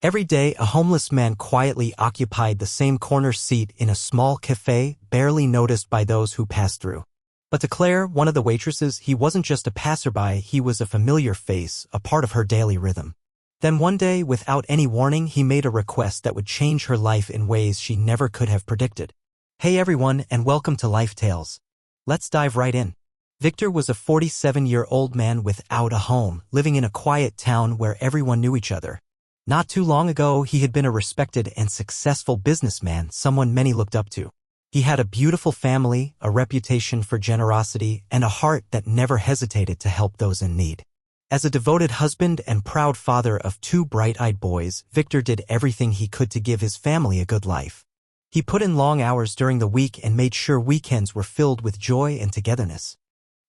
Every day, a homeless man quietly occupied the same corner seat in a small cafe, barely noticed by those who passed through. But to Claire, one of the waitresses, he wasn't just a passerby, he was a familiar face, a part of her daily rhythm. Then one day, without any warning, he made a request that would change her life in ways she never could have predicted. Hey everyone, and welcome to Life Tales. Let's dive right in. Victor was a 47-year-old man without a home, living in a quiet town where everyone knew each other. Not too long ago, he had been a respected and successful businessman, someone many looked up to. He had a beautiful family, a reputation for generosity, and a heart that never hesitated to help those in need. As a devoted husband and proud father of two bright-eyed boys, Victor did everything he could to give his family a good life. He put in long hours during the week and made sure weekends were filled with joy and togetherness.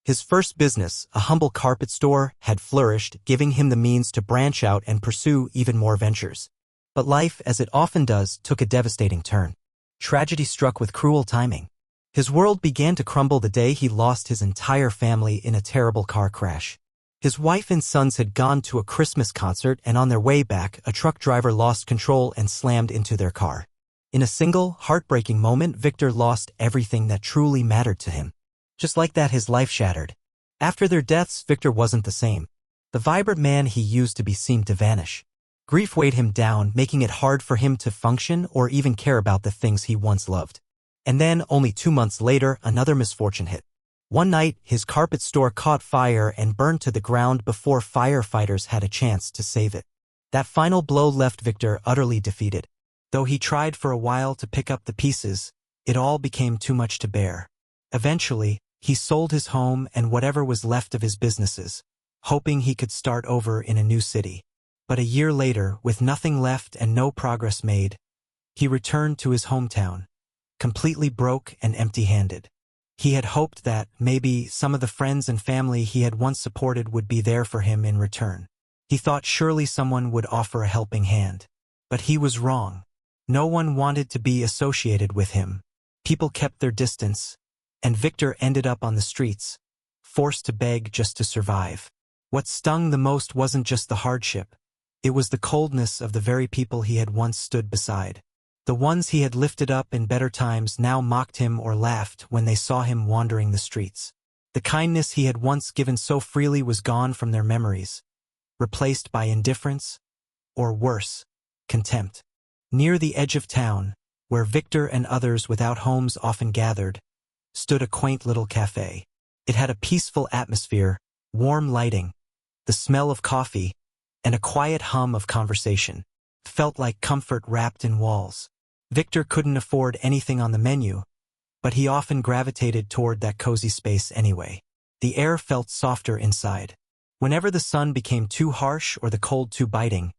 His first business, a humble carpet store, had flourished, giving him the means to branch out and pursue even more ventures. But life, as it often does, took a devastating turn. Tragedy struck with cruel timing. His world began to crumble the day he lost his entire family in a terrible car crash. His wife and sons had gone to a Christmas concert, and on their way back, a truck driver lost control and slammed into their car. In a single, heartbreaking moment, Victor lost everything that truly mattered to him. Just like that, his life shattered. After their deaths, Victor wasn't the same. The vibrant man he used to be seemed to vanish. Grief weighed him down, making it hard for him to function or even care about the things he once loved. And then, only 2 months later, another misfortune hit. One night, his carpet store caught fire and burned to the ground before firefighters had a chance to save it. That final blow left Victor utterly defeated. Though he tried for a while to pick up the pieces, it all became too much to bear. Eventually, he sold his home and whatever was left of his businesses, hoping he could start over in a new city. But a year later, with nothing left and no progress made, he returned to his hometown, completely broke and empty-handed. He had hoped that, maybe, some of the friends and family he had once supported would be there for him in return. He thought surely someone would offer a helping hand. But he was wrong. No one wanted to be associated with him. People kept their distance, and Victor ended up on the streets, forced to beg just to survive. What stung the most wasn't just the hardship. It was the coldness of the very people he had once stood beside. The ones he had lifted up in better times now mocked him or laughed when they saw him wandering the streets. The kindness he had once given so freely was gone from their memories, replaced by indifference, or worse, contempt. Near the edge of town, where Victor and others without homes often gathered, stood a quaint little cafe. It had a peaceful atmosphere, warm lighting, the smell of coffee, and a quiet hum of conversation. It felt like comfort wrapped in walls. Victor couldn't afford anything on the menu, but he often gravitated toward that cozy space anyway. The air felt softer inside. Whenever the sun became too harsh or the cold too biting,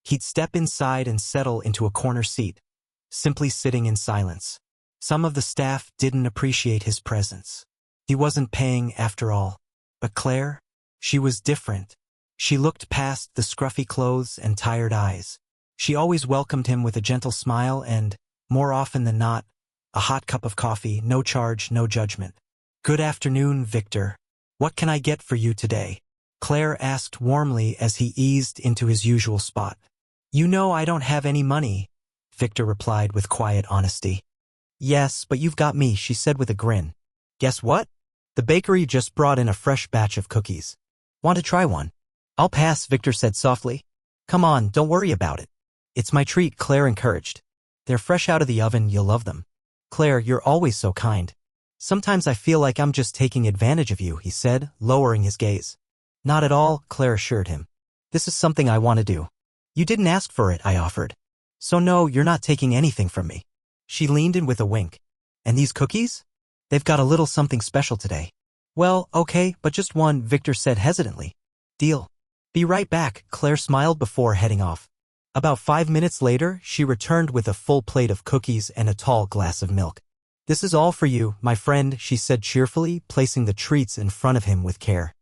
he'd step inside and settle into a corner seat, simply sitting in silence. Some of the staff didn't appreciate his presence. He wasn't paying after all. But Claire? She was different. She looked past the scruffy clothes and tired eyes. She always welcomed him with a gentle smile and, more often than not, a hot cup of coffee, no charge, no judgment. "Good afternoon, Victor. What can I get for you today?" Claire asked warmly as he eased into his usual spot. "You know I don't have any money," Victor replied with quiet honesty. "Yes, but you've got me," she said with a grin. "Guess what? The bakery just brought in a fresh batch of cookies. Want to try one?" "I'll pass," Victor said softly. "Come on, don't worry about it." "It's my treat," Claire encouraged. "They're fresh out of the oven, you'll love them." "Claire, you're always so kind." "Sometimes I feel like I'm just taking advantage of you," he said, lowering his gaze. "Not at all," Claire assured him. "This is something I want to do." "You didn't ask for it," I offered. "So no, you're not taking anything from me." She leaned in with a wink. "And these cookies? They've got a little something special today." "Well, okay, but just one," Victor said hesitantly. "Deal." "Be right back," Claire smiled before heading off. About 5 minutes later, she returned with a full plate of cookies and a tall glass of milk. "This is all for you, my friend," she said cheerfully, placing the treats in front of him with care.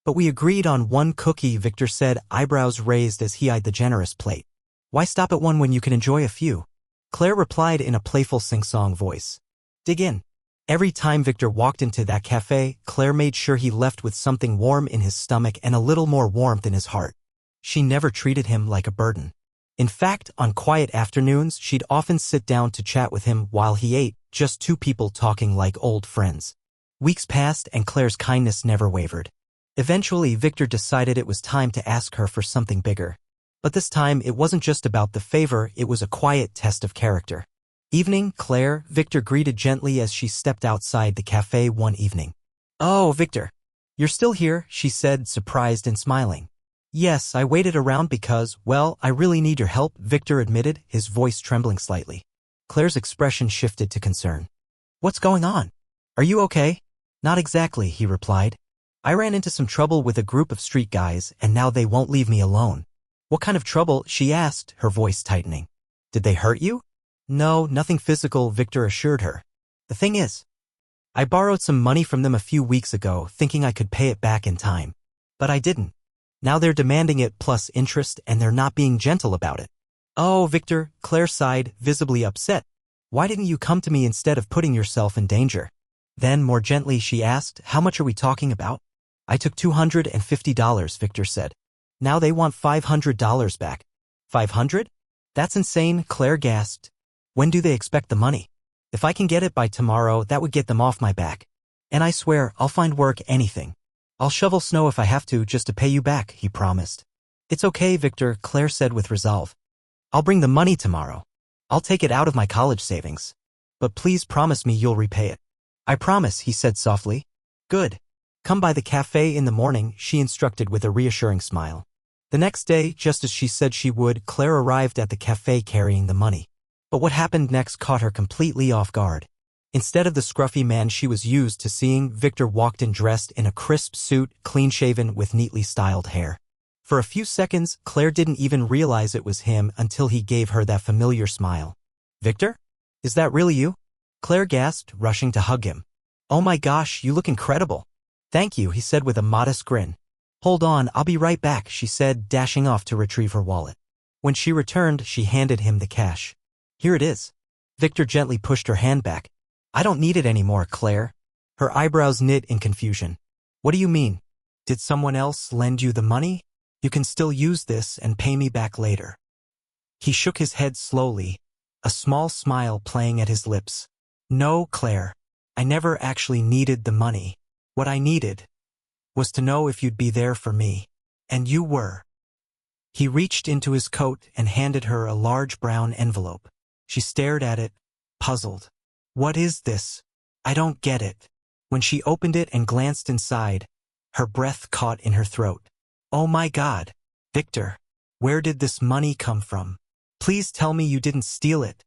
"But we agreed on one cookie," Victor said, eyebrows raised as he eyed the generous plate. "Why stop at one when you can enjoy a few?" Claire replied in a playful sing-song voice. "Dig in." Every time Victor walked into that cafe, Claire made sure he left with something warm in his stomach and a little more warmth in his heart. She never treated him like a burden. In fact, on quiet afternoons, she'd often sit down to chat with him while he ate, just two people talking like old friends. Weeks passed and Claire's kindness never wavered. Eventually, Victor decided it was time to ask her for something bigger. But this time, it wasn't just about the favor, it was a quiet test of character. Evening, Claire, Victor greeted gently as she stepped outside the cafe one evening. "Oh, Victor. You're still here," she said, surprised and smiling. "Yes, I waited around because, well, I really need your help," Victor admitted, his voice trembling slightly. Claire's expression shifted to concern. "What's going on? Are you okay?" "Not exactly," he replied. "I ran into some trouble with a group of street guys, and now they won't leave me alone." "What kind of trouble?" she asked, her voice tightening. "Did they hurt you?" "No, nothing physical," Victor assured her. "The thing is, I borrowed some money from them a few weeks ago, thinking I could pay it back in time. But I didn't. Now they're demanding it plus interest, and they're not being gentle about it." "Oh, Victor," Claire sighed, visibly upset. "Why didn't you come to me instead of putting yourself in danger?" Then, more gently, she asked, "How much are we talking about?" "I took $250, Victor said. Now they want $500 back." "500? That's insane," Claire gasped. "When do they expect the money?" "If I can get it by tomorrow, that would get them off my back. And I swear, I'll find work, anything. I'll shovel snow if I have to, just to pay you back," he promised. "It's okay, Victor," Claire said with resolve. "I'll bring the money tomorrow. I'll take it out of my college savings. But please promise me you'll repay it." "I promise," he said softly. "Good. Come by the cafe in the morning," she instructed with a reassuring smile. The next day, just as she said she would, Claire arrived at the cafe carrying the money. But what happened next caught her completely off guard. Instead of the scruffy man she was used to seeing, Victor walked in dressed in a crisp suit, clean-shaven with neatly styled hair. For a few seconds, Claire didn't even realize it was him until he gave her that familiar smile. "Victor? Is that really you?" Claire gasped, rushing to hug him. "Oh my gosh, you look incredible." "Thank you," he said with a modest grin. "Hold on, I'll be right back," she said, dashing off to retrieve her wallet. When she returned, she handed him the cash. "Here it is." Victor gently pushed her hand back. "I don't need it anymore, Claire." Her eyebrows knit in confusion. "What do you mean? Did someone else lend you the money? You can still use this and pay me back later." He shook his head slowly, a small smile playing at his lips. "No, Claire. I never actually needed the money. What I needed was to know if you'd be there for me. And you were." He reached into his coat and handed her a large brown envelope. She stared at it, puzzled. "What is this? I don't get it." When she opened it and glanced inside, her breath caught in her throat. "Oh my God, Victor, where did this money come from? Please tell me you didn't steal it,"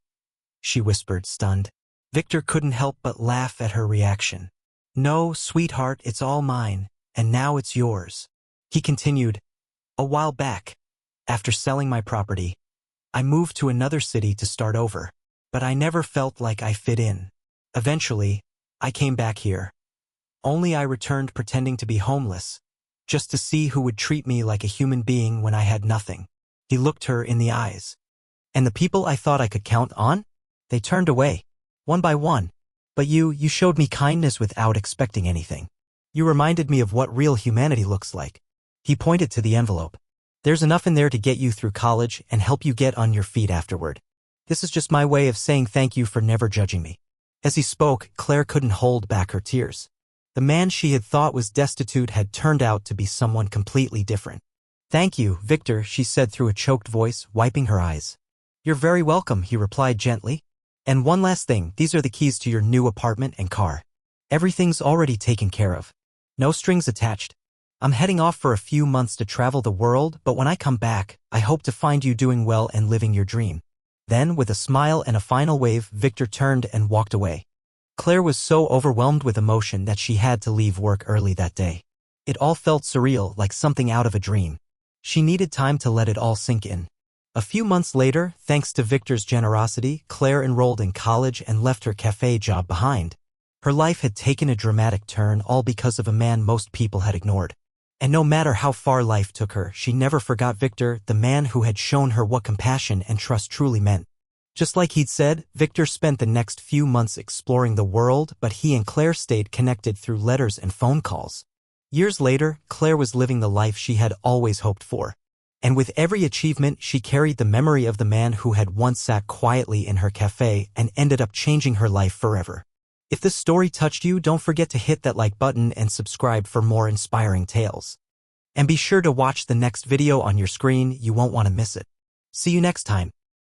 she whispered, stunned. Victor couldn't help but laugh at her reaction. "No, sweetheart, it's all mine, and now it's yours." He continued, "A while back, after selling my property, I moved to another city to start over, but I never felt like I fit in. Eventually, I came back here. Only I returned pretending to be homeless, just to see who would treat me like a human being when I had nothing." He looked her in the eyes. "And the people I thought I could count on? They turned away, one by one. But you showed me kindness without expecting anything. You reminded me of what real humanity looks like." He pointed to the envelope. "There's enough in there to get you through college and help you get on your feet afterward. This is just my way of saying thank you for never judging me." As he spoke, Claire couldn't hold back her tears. The man she had thought was destitute had turned out to be someone completely different. "Thank you, Victor," she said through a choked voice, wiping her eyes. "You're very welcome," he replied gently. "And one last thing, these are the keys to your new apartment and car. Everything's already taken care of. No strings attached. I'm heading off for a few months to travel the world, but when I come back, I hope to find you doing well and living your dream." Then, with a smile and a final wave, Victor turned and walked away. Claire was so overwhelmed with emotion that she had to leave work early that day. It all felt surreal, like something out of a dream. She needed time to let it all sink in. A few months later, thanks to Victor's generosity, Claire enrolled in college and left her cafe job behind. Her life had taken a dramatic turn, all because of a man most people had ignored. And no matter how far life took her, she never forgot Victor, the man who had shown her what compassion and trust truly meant. Just like he'd said, Victor spent the next few months exploring the world, but he and Claire stayed connected through letters and phone calls. Years later, Claire was living the life she had always hoped for. And with every achievement, she carried the memory of the man who had once sat quietly in her cafe and ended up changing her life forever. If this story touched you, don't forget to hit that like button and subscribe for more inspiring tales. And be sure to watch the next video on your screen, you won't want to miss it. See you next time.